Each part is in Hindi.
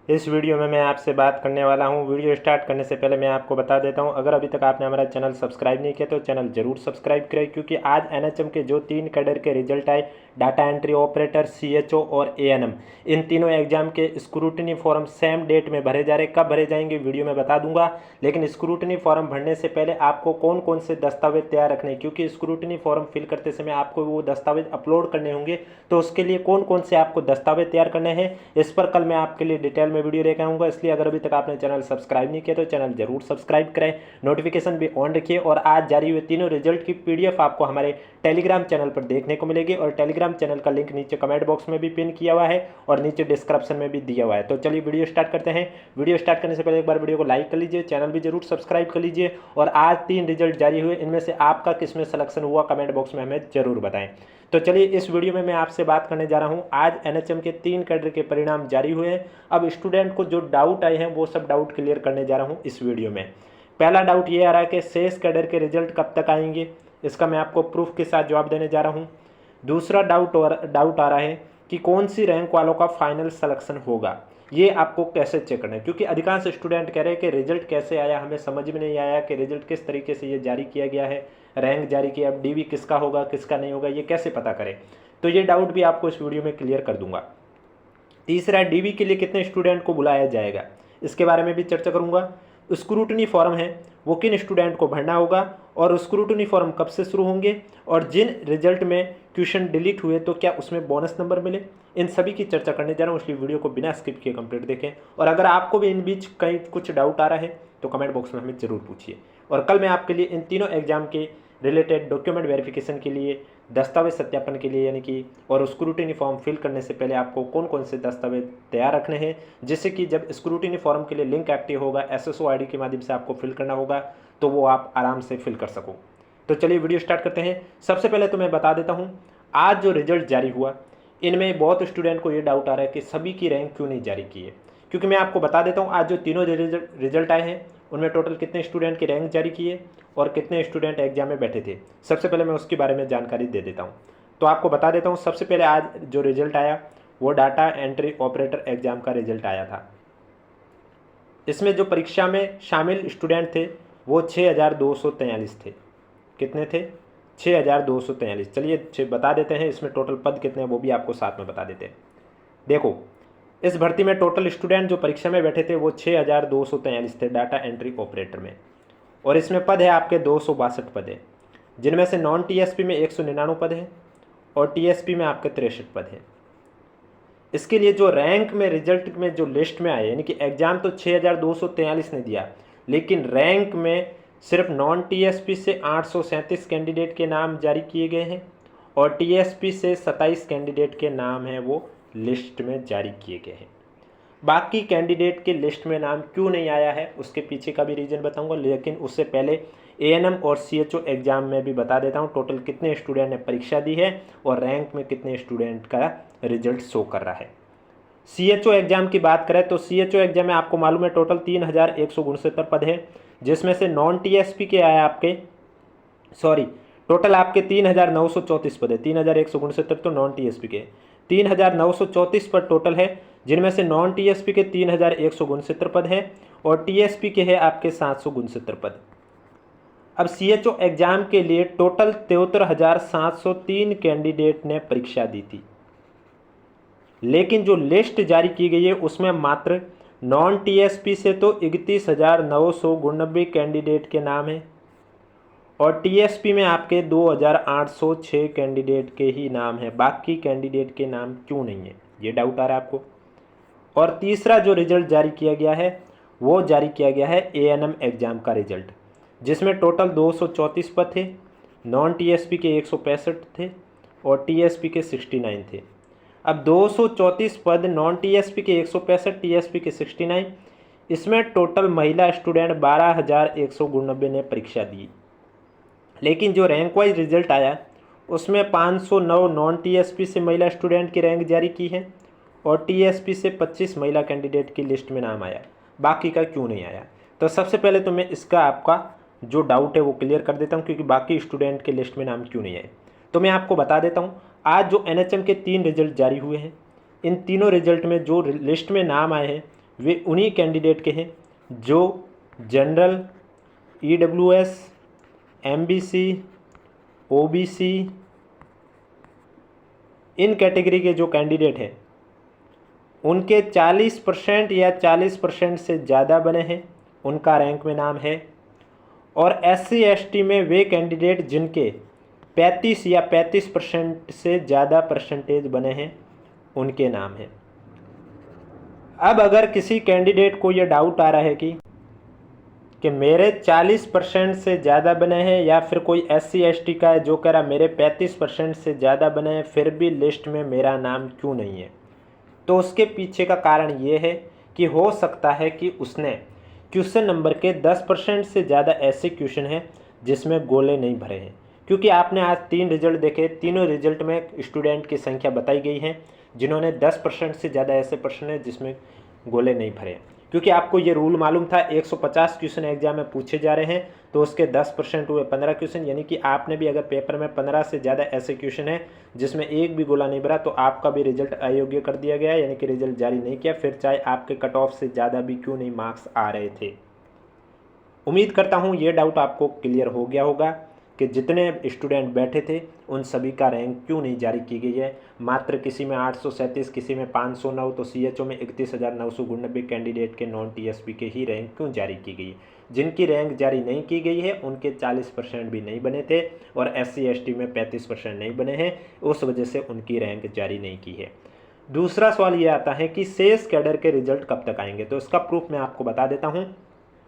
इस वीडियो में मैं आपसे बात करने वाला हूं। वीडियो स्टार्ट करने से पहले मैं आपको बता देता हूं, अगर अभी तक आपने हमारा चैनल सब्सक्राइब नहीं किया तो चैनल जरूर सब्सक्राइब करें, क्योंकि आज एनएचएम के जो 3 कैडर के रिजल्ट आए, डाटा एंट्री ऑपरेटर, सीएचओ और एएनएम, इन तीनों एग्जाम के स्क्रूटनी फॉर्म सेम डेट में भरे जा रहे। कब भरे जाएंगे वीडियो में बता दूंगा, लेकिन स्क्रूटनी फॉर्म भरने से पहले आपको कौन कौन से दस्तावेज तैयार रखने हैं, क्योंकि स्क्रूटनी फॉर्म फिल करते समय आपको वो दस्तावेज अपलोड करने होंगे। तो उसके लिए कौन कौन से आपको दस्तावेज तैयार करने हैं, इस पर कल मैं आपके लिए डिटेल में वीडियो लेकर आऊँगा। इसलिए अगर अभी तक आपने चैनल सब्सक्राइब नहीं किया तो चैनल जरूर सब्सक्राइब करें, नोटिफिकेशन भी ऑन रखिए। और आज जारी हुए तीनों रिजल्ट की पीडीएफ आपको हमारे टेलीग्राम चैनल पर देखने को मिलेगी, और टेलीग्राम चैनल का लिंक नीचे कमेंट बॉक्स में भी पिन किया हुआ है और नीचे डिस्क्रिप्शन में भी दिया हुआ है। तो चलिए वीडियो स्टार्ट करते हैं। वीडियो स्टार्ट करने से पहले एक बार वीडियो को लाइक कर लीजिए, चैनल भी जरूर सब्सक्राइब कर लीजिए। और आज 3 रिजल्ट जारी हुए, इनमें से आपका किसमें सिलेक्शन हुआ कमेंट बॉक्स में हमें जरूर बताएं। तो चलिए इस वीडियो में मैं आपसे बात करने जा रहा हूं। आज एनएचएम के 3 कैडर के परिणाम जारी हुए हैं। अब स्टूडेंट को जो डाउट आए हैं वो सब डाउट क्लियर करने जा रहा हूं इस वीडियो में। पहला डाउट ये आ रहा है कि शेष कैडर के रिजल्ट कब तक आएंगे, इसका मैं आपको प्रूफ के साथ जवाब देने जा रहा हूं। दूसरा डाउट आ रहा है कि कौन सी रैंक वालों का फाइनल सिलेक्शन होगा, ये आपको कैसे चेक करना है, क्योंकि अधिकांश स्टूडेंट कह रहे हैं कि रिजल्ट कैसे आया, हमें समझ में नहीं आया कि रिजल्ट किस तरीके से ये जारी किया गया है, रैंक जारी किया, अब डीवी किसका होगा किसका नहीं होगा, ये कैसे पता करें। तो ये डाउट भी आपको इस वीडियो में क्लियर कर दूंगा। तीसरा, डीवी के लिए कितने स्टूडेंट को बुलाया जाएगा, इसके बारे में भी चर्चा करूंगा। स्क्रूटनी फॉर्म है वो किन स्टूडेंट को भरना होगा, और स्क्रूटनी फॉर्म कब से शुरू होंगे, और जिन रिजल्ट में क्वेश्चन डिलीट हुए तो क्या उसमें बोनस नंबर मिले, इन सभी की चर्चा करने जा रहा हूँ। इसलिए वीडियो को बिना स्किप किए कंप्लीट देखें। और अगर आपको भी इन बीच कहीं कुछ डाउट आ रहा है तो कमेंट बॉक्स में हमें जरूर पूछिए। और कल मैं आपके लिए इन तीनों एग्जाम के रिलेटेड डॉक्यूमेंट वेरिफिकेशन के लिए, दस्तावेज सत्यापन के लिए यानी कि, और स्क्रूटनी फॉर्म फिल करने से पहले आपको कौन कौन से दस्तावेज तैयार रखने हैं, जिससे कि जब स्क्रूटनी फॉर्म के लिए लिंक एक्टिव होगा, एसएसओ आईडी के माध्यम से आपको फिल करना होगा, तो वो आप आराम से फिल कर सको। तो चलिए वीडियो स्टार्ट करते हैं। सबसे पहले तो मैं बता देता हूँ, आज जो रिजल्ट जारी हुआ इनमें बहुत स्टूडेंट को ये डाउट आ रहा है कि सभी की रैंक क्यों नहीं जारी की है। क्योंकि मैं आपको बता देता हूँ, आज जो तीनों रिजल्ट आए हैं उनमें टोटल कितने स्टूडेंट की रैंक जारी की है और कितने स्टूडेंट एग्जाम में बैठे थे। सबसे पहले मैं उसके बारे में जानकारी दे देता हूँ। तो आपको बता देता हूँ, सबसे पहले आज जो रिजल्ट आया वो डाटा एंट्री ऑपरेटर एग्जाम का रिजल्ट आया था। इसमें जो परीक्षा में शामिल स्टूडेंट थे वो 6243 थे। कितने थे? 6243। चलिए बता देते हैं इसमें टोटल पद कितने हैं वो भी आपको साथ में बता देते हैं। देखो, इस भर्ती में टोटल स्टूडेंट जो परीक्षा में बैठे थे वो 6243 थे डाटा एंट्री ऑपरेटर में। और इसमें पद है आपके 262 पद है, जिनमें से नॉन टीएसपी में 199 पद है और टीएसपी में आपके 63 पद है। इसके लिए जो रैंक में रिजल्ट में जो लिस्ट में आए, यानी कि एग्जाम तो 6243 ने दिया, लेकिन रैंक में सिर्फ नॉन टीएसपी से 837 कैंडिडेट के नाम जारी किए गए हैं और टीएसपी से 27 कैंडिडेट के नाम हैं वो लिस्ट में जारी किए गए हैं। बाकी कैंडिडेट के लिस्ट में नाम क्यों नहीं आया है उसके पीछे का भी रीज़न बताऊंगा, लेकिन उससे पहले एएनएम और सीएचओ एग्जाम में भी बता देता हूं टोटल कितने स्टूडेंट ने परीक्षा दी है और रैंक में कितने स्टूडेंट का रिजल्ट शो कर रहा है। सीएचओ एग्जाम की बात करें तो सीएचओ एग्जाम में आपको मालूम है टोटल 3169 पद है, जिसमें से नॉन टीएसपी के आए आपके टोटल आपके 3934 पद है। 3169 तो नॉन टीएसपी के 3934 पद टोटल है, जिनमें से नॉन टीएसपी के 3169 पद है और टीएसपी के है आपके 769 पद। अब सीएचओ एग्जाम के लिए टोटल 73,703 कैंडिडेट ने परीक्षा दी थी, लेकिन जो लिस्ट जारी की गई है उसमें मात्र नॉन टीएसपी से तो 31,999 कैंडिडेट के नाम हैं और टीएसपी में आपके 2,806 कैंडिडेट के ही नाम हैं। बाकी कैंडिडेट के नाम क्यों नहीं है, ये डाउट आ रहा है आपको। और तीसरा जो रिजल्ट जारी किया गया है वो जारी किया गया है एएनएम एग्जाम का रिजल्ट, जिसमें टोटल 234 पद थे, नॉन टीएसपी के 165 थे और टीएसपी के 69 थे। अब 234 पद, नॉन टीएसपी के 165, टीएसपी के 69, इसमें टोटल महिला स्टूडेंट 12,199 ने परीक्षा दी। लेकिन जो रैंक वाइज रिजल्ट आया उसमें 509 नॉन टीएसपी से महिला स्टूडेंट की रैंक जारी की है और टीएसपी से 25 महिला कैंडिडेट की लिस्ट में नाम आया। बाकी का क्यों नहीं आया? तो सबसे पहले तो मैं इसका आपका जो डाउट है वो क्लियर कर देता हूँ, क्योंकि बाकी स्टूडेंट के लिस्ट में नाम क्यों नहीं आए। तो मैं आपको बता देता हूँ, आज जो एनएचएम के 3 रिजल्ट जारी हुए हैं, इन तीनों रिजल्ट में जो लिस्ट में नाम आए हैं वे उन्हीं कैंडिडेट के हैं जो जनरल, EWS, MBC, OBC, इन कैटेगरी के जो कैंडिडेट हैं उनके 40% या 40% से ज़्यादा बने हैं, उनका रैंक में नाम है। और SC ST में वे कैंडिडेट जिनके 35 या 35% से ज़्यादा परसेंटेज बने हैं, उनके नाम हैं। अब अगर किसी कैंडिडेट को ये डाउट आ रहा है कि मेरे 40% से ज़्यादा बने हैं, या फिर कोई SC ST का है जो कह रहा मेरे 35% से ज़्यादा बने हैं फिर भी लिस्ट में मेरा नाम क्यों नहीं है, तो उसके पीछे का कारण ये है कि हो सकता है कि उसने क्वेश्चन नंबर के 10% से ज़्यादा ऐसे क्वेश्चन हैं जिसमें गोले नहीं भरे हैं। क्योंकि आपने आज 3 रिजल्ट देखे, तीनों रिजल्ट में स्टूडेंट की संख्या बताई गई है जिन्होंने 10% से ज़्यादा ऐसे प्रश्न हैं जिसमें गोले नहीं भरे हैं। क्योंकि आपको ये रूल मालूम था 150 क्वेश्चन एग्जाम में पूछे जा रहे हैं तो उसके 10% हुए 15 क्वेश्चन, यानी कि आपने भी अगर पेपर में 15 से ज़्यादा ऐसे क्वेश्चन हैं जिसमें एक भी गोला नहीं भरा तो आपका भी रिजल्ट अयोग्य कर दिया गया, यानी कि रिजल्ट जारी नहीं किया, फिर चाहे आपके कट ऑफ से ज़्यादा भी क्यों नहीं मार्क्स आ रहे थे। उम्मीद करता हूँ ये डाउट आपको क्लियर हो गया होगा कि जितने स्टूडेंट बैठे थे उन सभी का रैंक क्यों नहीं जारी की गई है। मात्र किसी में 837, किसी में 509, तो CHO में 31,999 कैंडिडेट के नॉन TSP के ही रैंक क्यों जारी की गई है। जिनकी रैंक जारी नहीं की गई है उनके 40% भी नहीं बने थे और SC ST में 35% नहीं बने हैं, उस वजह से उनकी रैंक जारी नहीं की है। दूसरा सवाल ये आता है कि शेष कैडर के रिजल्ट कब तक आएंगे, तो इसका प्रूफ मैं आपको बता देता हूँ।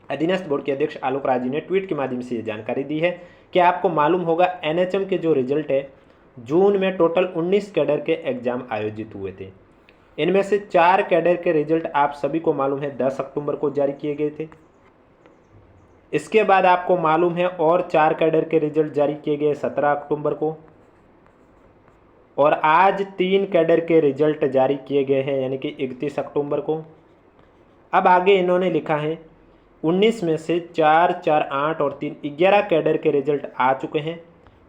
अधीनस्थ बोर्ड के अध्यक्ष आलोक राज जी ने ट्वीट के माध्यम से ये जानकारी दी है कि आपको मालूम होगा NHM के जो रिजल्ट है जून में टोटल 19 कैडर के एग्जाम आयोजित हुए थे। इनमें से 4 कैडर के रिजल्ट आप सभी को मालूम है 10 अक्टूबर को जारी किए गए थे। इसके बाद आपको मालूम है और 4 कैडर के रिजल्ट जारी किए गए 17 अक्टूबर को, और आज 3 कैडर के रिजल्ट जारी किए गए हैं यानी कि 31 अक्टूबर को। अब आगे इन्होंने लिखा है 19 में से 4, 4, 8 और 3 11 कैडर के रिजल्ट आ चुके हैं,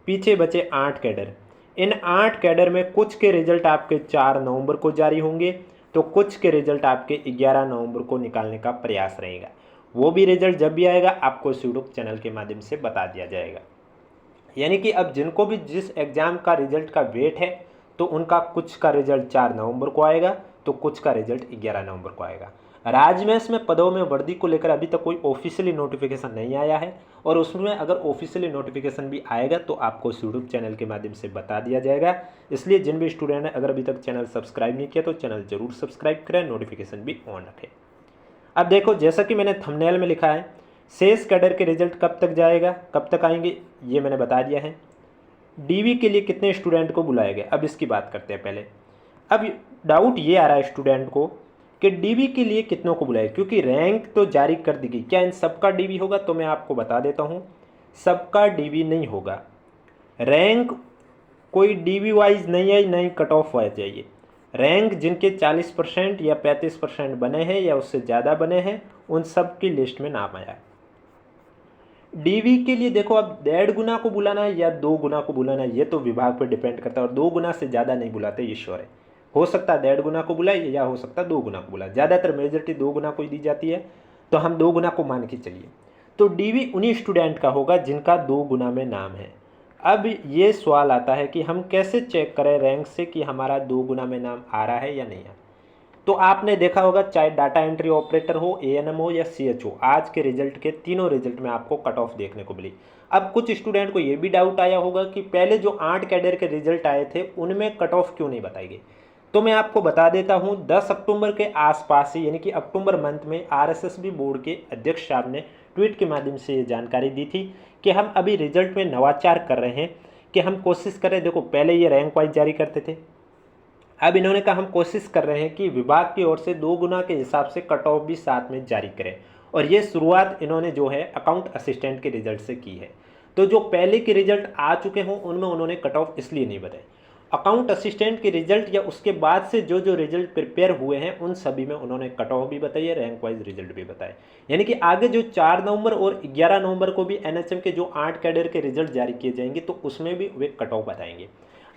पीछे बचे 8 कैडर। इन 8 कैडर में कुछ के रिजल्ट आपके 4 नवंबर को जारी होंगे तो कुछ के रिजल्ट आपके 11 नवंबर को निकालने का प्रयास रहेगा। वो भी रिजल्ट जब भी आएगा आपको यूट्यूब चैनल के माध्यम से बता दिया जाएगा। यानी कि अब जिनको भी जिस एग्ज़ाम का रिजल्ट का वेट है तो उनका कुछ का रिजल्ट 4 नवंबर को आएगा तो कुछ का रिजल्ट 11 नवंबर को आएगा। राजमेष में पदों में वर्दी को लेकर अभी तक कोई ऑफिशियली नोटिफिकेशन नहीं आया है, और उसमें अगर ऑफिशियली नोटिफिकेशन भी आएगा तो आपको यूट्यूब चैनल के माध्यम से बता दिया जाएगा। इसलिए जिन भी स्टूडेंट ने अगर अभी तक चैनल सब्सक्राइब नहीं किया तो चैनल जरूर सब्सक्राइब करें, नोटिफिकेशन भी ऑन रखें। अब देखो, जैसा कि मैंने थंबनेल में लिखा है, शेष कैडर के रिजल्ट कब तक जाएगा, कब तक आएंगे, ये मैंने बता दिया है। डीवी के लिए कितने स्टूडेंट को बुलाया गया, अब इसकी बात करते हैं पहले। अब डाउट ये आ रहा है स्टूडेंट को कि डीवी के लिए कितनों को बुलाया, क्योंकि रैंक तो जारी कर दी गई, क्या इन सबका डीवी होगा, तो मैं आपको बता देता हूँ सबका डीवी नहीं होगा। रैंक कोई डीवी वाइज नहीं है, नहीं कट ऑफ वाइज है। ये रैंक जिनके 40% या 35% बने हैं या उससे ज़्यादा बने हैं उन सब की लिस्ट में नाम आया है। डीवी के लिए देखो, अब 1.5 गुना को बुलाना है या 2 गुना को बुलाना है ये तो विभाग पर डिपेंड करता है, और 2 गुना से ज़्यादा नहीं बुलाते, ये श्योर है। हो सकता है 1.5 गुना को बुलाए या हो सकता है 2 गुना को बुलाए, ज़्यादातर मेजॉरिटी 2 गुना को ही दी जाती है, तो हम 2 गुना को मान के चलिए। तो डीवी उन्हीं स्टूडेंट का होगा जिनका 2 गुना में नाम है। अब ये सवाल आता है कि हम कैसे चेक करें रैंक से कि हमारा 2 गुना में नाम आ रहा है या नहीं आ। तो आपने देखा होगा चाहे डाटा एंट्री ऑपरेटर हो, ANM हो या CHO, आज के रिजल्ट के तीनों रिजल्ट में आपको कट ऑफ देखने को मिली। अब कुछ स्टूडेंट को ये भी डाउट आया होगा कि पहले जो 8 कैडर के रिजल्ट आए थे उनमें कट ऑफ क्यों नहीं बताई गई। तो मैं आपको बता देता हूं 10 अक्टूबर के आसपास ही, यानी कि अक्टूबर मंथ में RSSB बोर्ड के अध्यक्ष साहब ने ट्वीट के माध्यम से ये जानकारी दी थी कि हम अभी रिजल्ट में नवाचार कर रहे हैं कि हम कोशिश करें। देखो, पहले ये रैंक वाइज जारी करते थे, अब इन्होंने कहा हम कोशिश कर रहे हैं कि विभाग की ओर से 2 गुना के हिसाब से कट ऑफ भी साथ में जारी करें, और ये शुरुआत इन्होंने जो है अकाउंट असिस्टेंट के रिजल्ट से की है। तो जो पहले के रिजल्ट आ चुके हों उनमें उन्होंने कट ऑफ इसलिए नहीं बताए। अकाउंट असिस्टेंट के रिजल्ट या उसके बाद से जो जो रिजल्ट प्रिपेयर हुए हैं उन सभी में उन्होंने कट ऑफ भी बताई है, रैंक वाइज रिजल्ट भी बताए। यानी कि आगे जो 4 नवंबर और 11 नवंबर को भी NHM के जो 8 कैडर के रिजल्ट जारी किए जाएंगे तो उसमें भी वे कट ऑफ बताएंगे।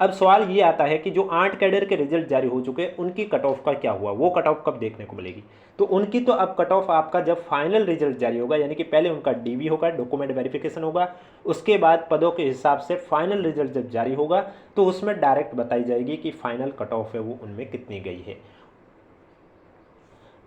अब सवाल ये आता है कि जो 8 कैडर के रिजल्ट जारी हो चुके हैं उनकी कट ऑफ का क्या हुआ, वो कट ऑफ कब देखने को मिलेगी। तो उनकी तो अब कट ऑफ आपका जब फाइनल रिजल्ट जारी होगा, यानी कि पहले उनका डीवी होगा, डॉक्यूमेंट वेरिफिकेशन होगा, उसके बाद पदों के हिसाब से फाइनल रिजल्ट जब जारी होगा तो उसमें डायरेक्ट बताई जाएगी कि फाइनल कट ऑफ है वो उनमें कितनी गई है।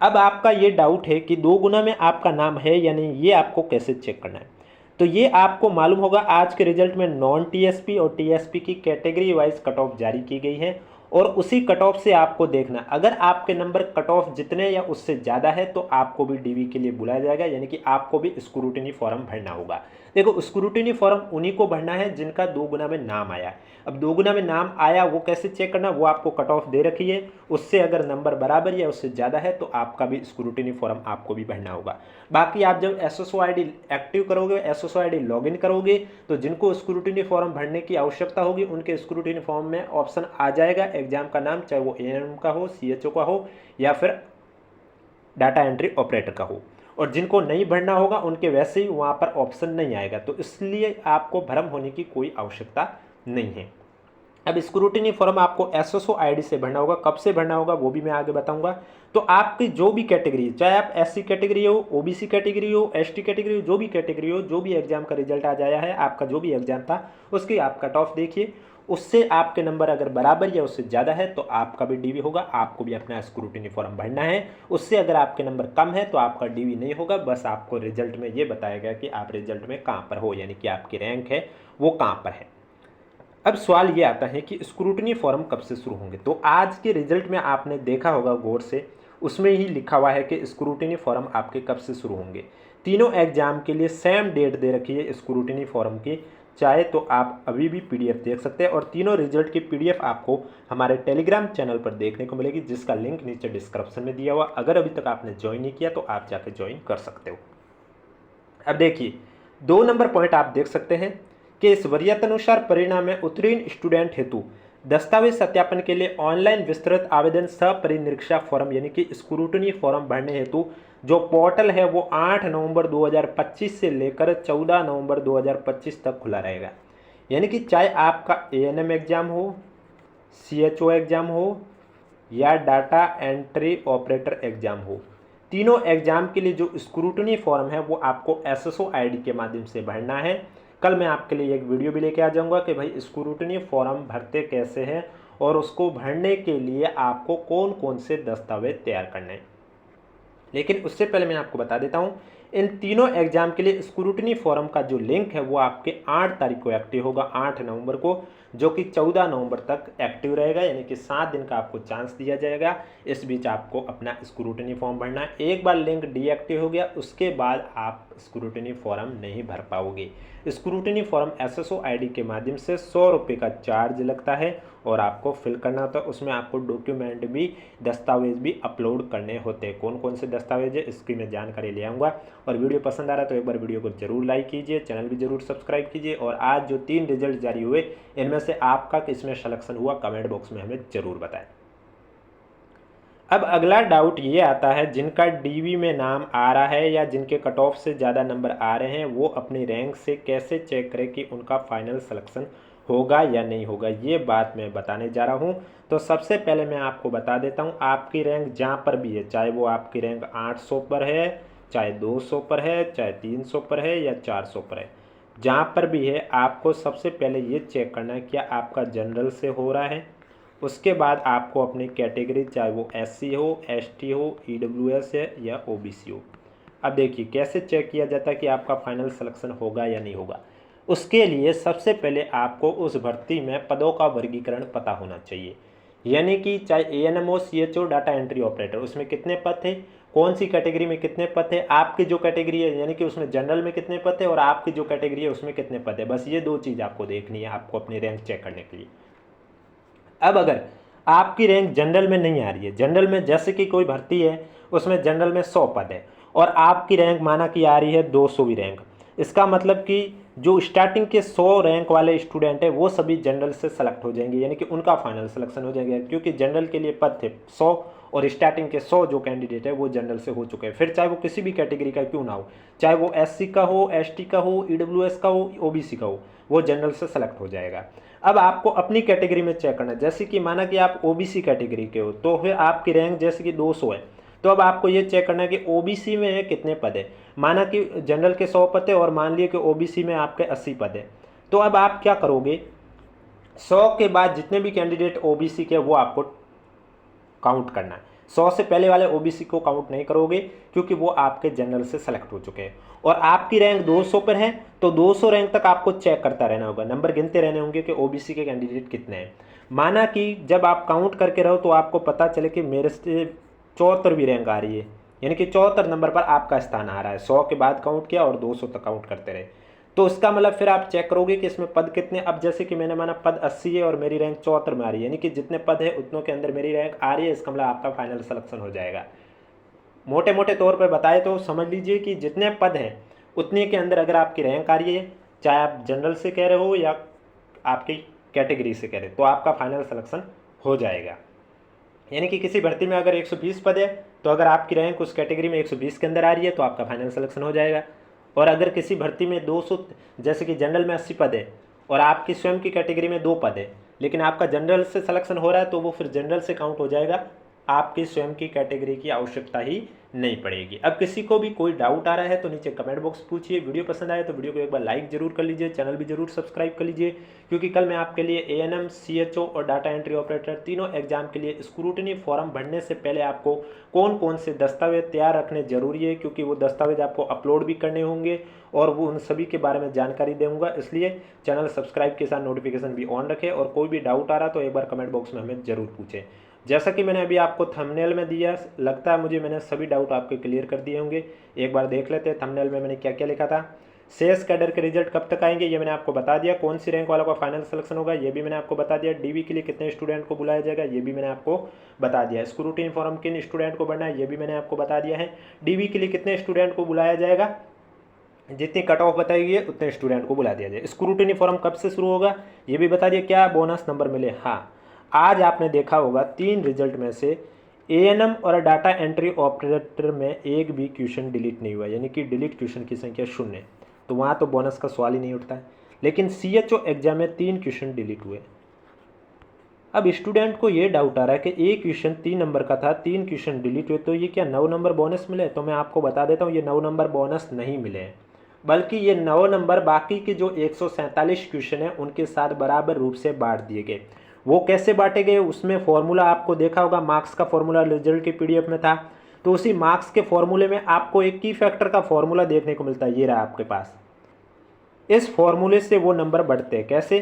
अब आपका ये डाउट है कि 2 गुना में आपका नाम है या नहीं, ये आपको कैसे चेक करना है। तो ये आपको मालूम होगा आज के रिजल्ट में नॉन टीएसपी और टीएसपी की कैटेगरी वाइज कट ऑफ जारी की गई है और उसी कट ऑफ से आपको देखना, अगर आपके नंबर कट ऑफ जितने या उससे ज़्यादा है तो आपको भी डीवी के लिए बुलाया जाएगा, यानी कि आपको भी स्क्रूटिनी फॉर्म भरना होगा। देखो, स्क्रूटिनी फॉर्म उन्हीं को भरना है जिनका 2 गुना में नाम आया। अब 2 गुना में नाम आया वो कैसे चेक करना, वो आपको कट ऑफ दे रखी है, उससे अगर नंबर बराबर या उससे ज़्यादा है तो आपका भी स्क्रूटिनी फॉर्म आपको भी भरना होगा। बाकी आप जब एसएसओ आईडी एक्टिव करोगे, एसएसओ आईडी लॉगिन करोगे, तो जिनको स्क्रूटिनी फॉर्म भरने की आवश्यकता होगी उनके स्क्रूटिनी फॉर्म में ऑप्शन आ जाएगा एग्जाम का नाम, चाहे वो एएनएम का हो, सीएचओ का हो या फिर डाटा एंट्री ऑपरेटर का हो। और जिनको नहीं भरना होगा उनके वैसे ही वहाँ पर ऑप्शन नहीं आएगा, तो इसलिए आपको भ्रम होने की कोई आवश्यकता नहीं है। अब स्क्रूटिनी फॉर्म आपको एसएसओ आईडी से भरना होगा, कब से भरना होगा वो भी मैं आगे बताऊंगा। तो आपकी जो भी कैटेगरी, चाहे आप एससी कैटेगरी हो, ओबीसी कैटेगरी हो, एसटी कैटेगरी हो, जो भी कैटेगरी हो, जो भी एग्जाम का रिजल्ट आ जाया है, आपका जो भी एग्जाम था उसकी आप कट ऑफ देखिए, उससे आपके नंबर अगर बराबर या उससे ज़्यादा है तो आपका भी डीवी होगा, आपको भी अपना स्क्रूटिनी फॉर्म भरना है। उससे अगर आपके नंबर कम है तो आपका डीवी नहीं होगा, बस आपको रिजल्ट में ये बताएगा कि आप रिजल्ट में कहाँ पर हो, यानी कि आपकी रैंक है वो कहाँ पर है। अब सवाल ये आता है कि स्क्रूटनी फॉर्म कब से शुरू होंगे। तो आज के रिजल्ट में आपने देखा होगा गौर से, उसमें ही लिखा हुआ है कि स्क्रूटनी फॉर्म आपके कब से शुरू होंगे। तीनों एग्जाम के लिए सेम डेट दे रखी है स्क्रूटनी फॉर्म की, चाहे तो आप अभी भी पीडीएफ देख सकते हैं और तीनों रिजल्ट की पीडीएफ आपको हमारे टेलीग्राम चैनल पर देखने को मिलेगी, जिसका लिंक नीचे डिस्क्रिप्शन में दिया हुआ। अगर अभी तक आपने ज्वाइन नहीं किया तो आप जाकर ज्वाइन कर सकते हो। अब देखिए 2 नंबर पॉइंट आप देख सकते हैं कि इस वरीयतानुसार परिणाम में उत्तीर्ण स्टूडेंट हेतु दस्तावेज सत्यापन के लिए ऑनलाइन विस्तृत आवेदन सपरिनिरीक्षा फॉर्म यानी कि स्क्रूटनी फॉर्म भरने हेतु जो पोर्टल है वो 8 नवंबर 2025 से लेकर 14 नवंबर 2025 तक खुला रहेगा। यानी कि चाहे आपका एएनएम एग्जाम हो, सीएचओ एग्जाम हो या डाटा एंट्री ऑपरेटर एग्जाम हो, तीनों एग्जाम के लिए जो स्क्रूटनी फॉर्म है वो आपको एसएसओ आईडी के माध्यम से भरना है। कल मैं आपके लिए एक वीडियो भी लेके आ जाऊंगा कि भाई स्क्रूटनी फॉर्म भरते कैसे हैं और उसको भरने के लिए आपको कौन कौन से दस्तावेज तैयार करने हैं। लेकिन उससे पहले मैं आपको बता देता हूँ, इन तीनों एग्जाम के लिए स्क्रूटनी फॉर्म का जो लिंक है वो आपके 8 तारीख को एक्टिव होगा, 8 नवंबर को, जो कि 14 नवंबर तक एक्टिव रहेगा, यानी कि 7 दिन का आपको चांस दिया जाएगा। इस बीच आपको अपना स्क्रूटनी फॉर्म भरना है। एक बार लिंक डीएक्टिव हो गया उसके बाद आप स्क्रूटनी फॉर्म नहीं भर पाओगे। स्क्रूटनी फॉर्म एसएसओ आईडी के माध्यम से 100 रुपये का चार्ज लगता है और आपको फिल करना होता है। उसमें आपको डॉक्यूमेंट भी, दस्तावेज भी अपलोड करने होते हैं। कौन कौन से दस्तावेज है इसकी मैं जानकारी ले आऊँगा। और वीडियो पसंद आ रहा है तो एक बार वीडियो को जरूर लाइक कीजिए, चैनल भी जरूर सब्सक्राइब कीजिए। और आज जो 3 रिजल्ट जारी हुए इनमें से आपका किसमें सिलेक्शन हुआ कमेंट बॉक्स में हमें जरूर बताएं। अब अगला डाउट ये आता है, जिनका डीवी में नाम आ रहा है या जिनके कट ऑफ से ज़्यादा नंबर आ रहे हैं वो अपनी रैंक से कैसे चेक करें कि उनका फाइनल सिलेक्शन होगा या नहीं होगा। ये बात मैं बताने जा रहा हूँ। तो सबसे पहले मैं आपको बता देता हूँ, आपकी रैंक जहाँ पर भी है, चाहे वो आपकी रैंक 800 पर है, चाहे 200 पर है, चाहे 300 पर है या 400 पर है, जहाँ पर भी है आपको सबसे पहले ये चेक करना है क्या आपका जनरल से हो रहा है। उसके बाद आपको अपनी कैटेगरी, चाहे वो एससी हो, एसटी हो, ईडब्ल्यूएस है या ओबीसी हो। अब देखिए कैसे चेक किया जाता है कि आपका फाइनल सिलेक्शन होगा या नहीं होगा। उसके लिए सबसे पहले आपको उस भर्ती में पदों का वर्गीकरण पता होना चाहिए, यानी कि चाहे एएनएमओ, सीएचओ, डाटा एंट्री ऑपरेटर, उसमें कितने पद थे, कौन सी कैटेगरी में कितने पद थे, आपकी जो कैटेगरी है यानी कि उसमें जनरल में कितने पद है और आपकी जो कैटेगरी है उसमें कितने पद है। बस ये 2 चीज़ आपको देखनी है आपको अपनी रैंक चेक करने के लिए। अब अगर आपकी रैंक जनरल में नहीं आ रही है, जनरल में जैसे कि कोई भर्ती है उसमें जनरल में 100 पद है और आपकी रैंक माना कि आ रही है 200वीं रैंक, इसका मतलब कि जो स्टार्टिंग के 100 रैंक वाले स्टूडेंट है वो सभी जनरल से सेलेक्ट हो जाएंगे, यानी कि उनका फाइनल सिलेक्शन हो जाएगा। क्योंकि जनरल के लिए पद थे 100 और स्टार्टिंग के 100 जो कैंडिडेट है वो जनरल से हो चुके हैं, फिर चाहे वो किसी भी कैटेगरी का क्यों ना हो, चाहे वो SC का हो, ST का हो, EWS का हो, OBC का हो, वो जनरल से सेलेक्ट हो जाएगा। अब आपको अपनी कैटेगरी में चेक करना है, जैसे कि माना कि आप OBC कैटेगरी के हो तो फिर आपकी रैंक जैसे कि 200 है, तो अब आपको ये चेक करना है कि OBC में है कितने पद है। माना कि जनरल के 100 पद है और मान लिए कि OBC में आपके 80 पद है, तो अब आप क्या करोगे, 100 के बाद जितने भी कैंडिडेट OBC के वो आपको काउंट करना है। 100 से पहले वाले OBC को काउंट नहीं करोगे क्योंकि वो आपके जनरल से सेलेक्ट हो चुके हैं। और आपकी रैंक 200 पर है तो 200 रैंक तक आपको चेक करता रहना होगा, नंबर गिनते रहने होंगे कि OBC के कैंडिडेट कितने हैं। माना कि जब आप काउंट करके रहो तो आपको पता चले कि मेरे से 74वीं रैंक आ रही है, यानी कि 74 नंबर पर आपका स्थान आ रहा है। 100 के बाद काउंट किया और 200 तक काउंट करते रहे, तो इसका मतलब फिर आप चेक करोगे कि इसमें पद कितने। अब जैसे कि मैंने माना पद 80 है और मेरी रैंक 74 में आ रही है, यानी कि जितने पद है उतनों के अंदर मेरी रैंक आ रही है, इसका मतलब आपका फाइनल सिलेक्शन हो जाएगा। मोटे मोटे तौर पर बताए तो समझ लीजिए कि जितने पद हैं उतने के अंदर अगर आपकी रैंक आ रही है, चाहे आप जनरल से कह रहे हो या आपकी कैटेगरी से कह रहे हो, तो आपका फाइनल सिलेक्शन हो जाएगा। यानी कि किसी भर्ती में अगर 120 पद है तो अगर आपकी रैंक उस कैटेगरी में 120 के अंदर आ रही है तो आपका फाइनल सिलेक्शन हो जाएगा। और अगर किसी भर्ती में 200, जैसे कि जनरल में 80 पद है और आपकी स्वयं की कैटेगरी में 2 पद है, लेकिन आपका जनरल से सिलेक्शन हो रहा है, तो वो फिर जनरल से काउंट हो जाएगा, आपकी स्वयं की कैटेगरी की आवश्यकता ही नहीं पड़ेगी। अब किसी को भी कोई डाउट आ रहा है तो नीचे कमेंट बॉक्स पूछिए। वीडियो पसंद आए तो वीडियो को एक बार लाइक जरूर कर लीजिए, चैनल भी जरूर सब्सक्राइब कर लीजिए, क्योंकि कल मैं आपके लिए ANM, CHO और डाटा एंट्री ऑपरेटर तीनों एग्जाम के लिए स्क्रूटनी फॉर्म भरने से पहले आपको कौन कौन से दस्तावेज तैयार रखने जरूरी है, क्योंकि वो दस्तावेज आपको अपलोड भी करने होंगे और वो उन सभी के बारे में जानकारी दूंगा। इसलिए चैनल सब्सक्राइब के साथ नोटिफिकेशन भी ऑन रखें, और कोई भी डाउट आ रहा तो एक बार कमेंट बॉक्स में हमें जरूर पूछें। जैसा कि मैंने अभी आपको थंबनेल में दिया, लगता है मुझे मैंने सभी डाउट आपके क्लियर कर दिए होंगे। एक बार देख लेते हैं थंबनेल में मैंने क्या क्या लिखा था। शेष कैडर के रिजल्ट कब तक आएंगे ये मैंने आपको बता दिया। कौन सी रैंक वालों का फाइनल सिलेक्शन होगा ये भी मैंने आपको बता दिया। DV के लिए कितने स्टूडेंट को बुलाया जाएगा ये भी मैंने आपको बता दिया। स्क्रूटनी फॉर्म किन स्टूडेंट को भरना है ये भी मैंने आपको बता दिया है। DV के लिए कितने स्टूडेंट को बुलाया जाएगा, जितनी कट ऑफ बताई गई है उतने स्टूडेंट को बुला दिया जाए। स्क्रूटनी फॉर्म कब से शुरू होगा ये भी बता दिया। क्या बोनस नंबर मिले, हाँ आज आपने देखा होगा 3 रिजल्ट में से ANM और डाटा एंट्री ऑपरेटर में एक भी क्वेश्चन डिलीट नहीं हुआ, यानी कि डिलीट क्वेश्चन की संख्या 0 है, तो वहाँ तो बोनस का सवाल ही नहीं उठता है। लेकिन CHO एग्जाम में 3 क्वेश्चन डिलीट हुए। अब स्टूडेंट को ये डाउट आ रहा है कि एक क्वेश्चन 3 नंबर का था, 3 क्वेश्चन डिलीट हुए, तो ये क्या 9 नंबर बोनस मिले। तो मैं आपको बता देता हूँ ये 9 नंबर बोनस नहीं मिले हैं, बल्कि ये 9 नंबर बाकी के जो 147 क्वेश्चन हैं उनके साथ बराबर रूप से बांट दिए गए। वो कैसे बांटे गए, उसमें फॉर्मूला आपको देखा होगा, मार्क्स का फॉर्मूला रिजल्ट के PDF में था, तो उसी मार्क्स के फॉर्मूले में आपको एक की फैक्टर का फॉर्मूला देखने को मिलता है, ये रहा आपके पास। इस फॉर्मूले से वो नंबर बढ़ते हैं कैसे।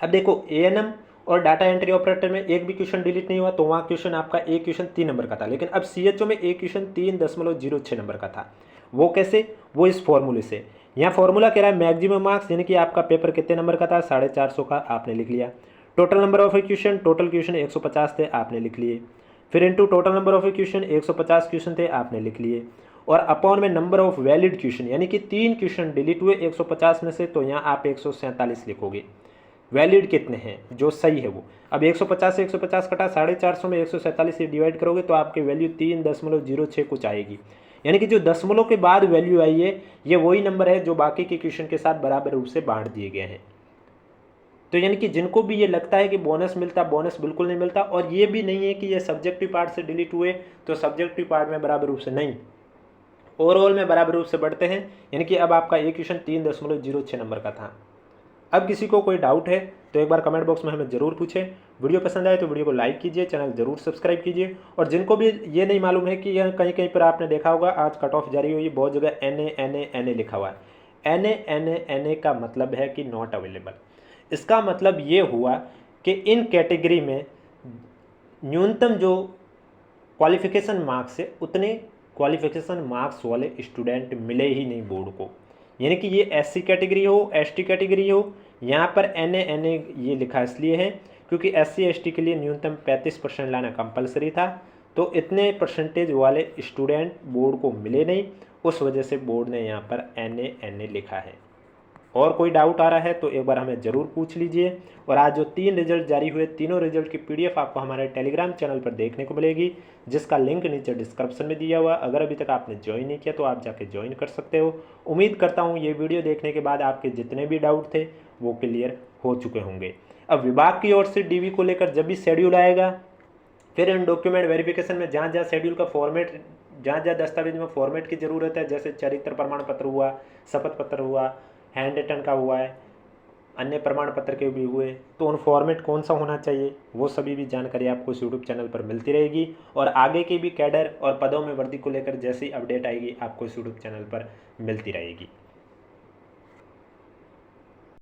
अब देखो ANM और डाटा एंट्री ऑपरेटर में एक भी क्वेश्चन डिलीट नहीं हुआ, तो वहाँ क्वेश्चन आपका एक क्वेश्चन 3 नंबर का था, लेकिन अब CHO में एक क्वेश्चन 3.06 नंबर का था। वो कैसे, वो इस फॉर्मूले से। यहाँ फॉर्मूला कह रहा है मैक्सिमम मार्क्स, यानी कि आपका पेपर कितने नंबर का था, 450 का, आपने लिख लिया। Total number of question, total question 150 थे, आपने लिख लिए। फिर into total number of question, 150 question थे, आपने लिख लिए। और अपॉन में नंबर ऑफ वैलिड क्वेश्चन, यानी कि 3 क्वेश्चन डिलीट हुए 150 में से, तो यहाँ आप 147 लिखोगे। वैलिड कितने हैं जो सही है वो। अब 150 से 150 कटा, 450 में 147 से डिवाइड करोगे तो आपकी वैल्यू 3.06 कुछ आएगी। यानी कि जो दशमलव के बाद वैल्यू आई है ये वही नंबर है जो बाकी के क्वेश्चन के साथ बराबर रूप से बांट दिए गए हैं। तो यानी कि जिनको भी ये लगता है कि बोनस मिलता, बोनस बिल्कुल नहीं मिलता। और ये भी नहीं है कि ये सब्जेक्टिव पार्ट से डिलीट हुए तो सब्जेक्टिव पार्ट में बराबर रूप से नहीं, ओवरऑल में बराबर रूप से बढ़ते हैं। यानी कि अब आपका एक क्वेश्चन 3.06 नंबर का था। अब किसी को कोई डाउट है तो एक बार कमेंट बॉक्स में हमें ज़रूर पूछें। वीडियो पसंद आए तो वीडियो को लाइक कीजिए, चैनल ज़रूर सब्सक्राइब कीजिए। और जिनको भी ये नहीं मालूम है कि यह कहीं कहीं पर आपने देखा होगा आज कट ऑफ जारी हुई, बहुत जगह NA लिखा हुआ है। NA का मतलब है कि नॉट अवेलेबल। इसका मतलब ये हुआ कि इन कैटेगरी में न्यूनतम जो क्वालिफिकेशन मार्क्स है उतने क्वालिफिकेशन मार्क्स वाले स्टूडेंट मिले ही नहीं बोर्ड को। यानी कि ये SC कैटेगरी हो, ST कैटेगरी हो, यहाँ पर NA ये लिखा इसलिए है क्योंकि SC ST के लिए न्यूनतम 35% लाना कंपलसरी था, तो इतने परसेंटेज वाले स्टूडेंट बोर्ड को मिले नहीं, उस वजह से बोर्ड ने यहाँ पर NA लिखा है। और कोई डाउट आ रहा है तो एक बार हमें ज़रूर पूछ लीजिए। और आज जो 3 रिजल्ट जारी हुए, तीनों रिजल्ट की PDF आपको हमारे टेलीग्राम चैनल पर देखने को मिलेगी, जिसका लिंक नीचे डिस्क्रिप्शन में दिया हुआ। अगर अभी तक आपने ज्वाइन नहीं किया तो आप जाके ज्वाइन कर सकते हो। उम्मीद करता हूँ ये वीडियो देखने के बाद आपके जितने भी डाउट थे वो क्लियर हो चुके होंगे। अब विभाग की ओर से DV को लेकर जब भी शेड्यूल आएगा, फिर इन डॉक्यूमेंट वेरिफिकेशन में जहाँ जहाँ शेड्यूल का फॉर्मेट, जहाँ जहाँ दस्तावेज में फॉर्मेट की ज़रूरत है, जैसे चरित्र प्रमाण पत्र हुआ, शपथ पत्र हुआ, हैंड रिटन का हुआ है, अन्य प्रमाण पत्र के भी हुए, तो उन फॉर्मेट कौन सा होना चाहिए वो सभी भी जानकारी आपको इस यूट्यूब चैनल पर मिलती रहेगी। और आगे की भी कैडर और पदों में वृद्धि को लेकर जैसी अपडेट आएगी आपको इस यूट्यूब चैनल पर मिलती रहेगी।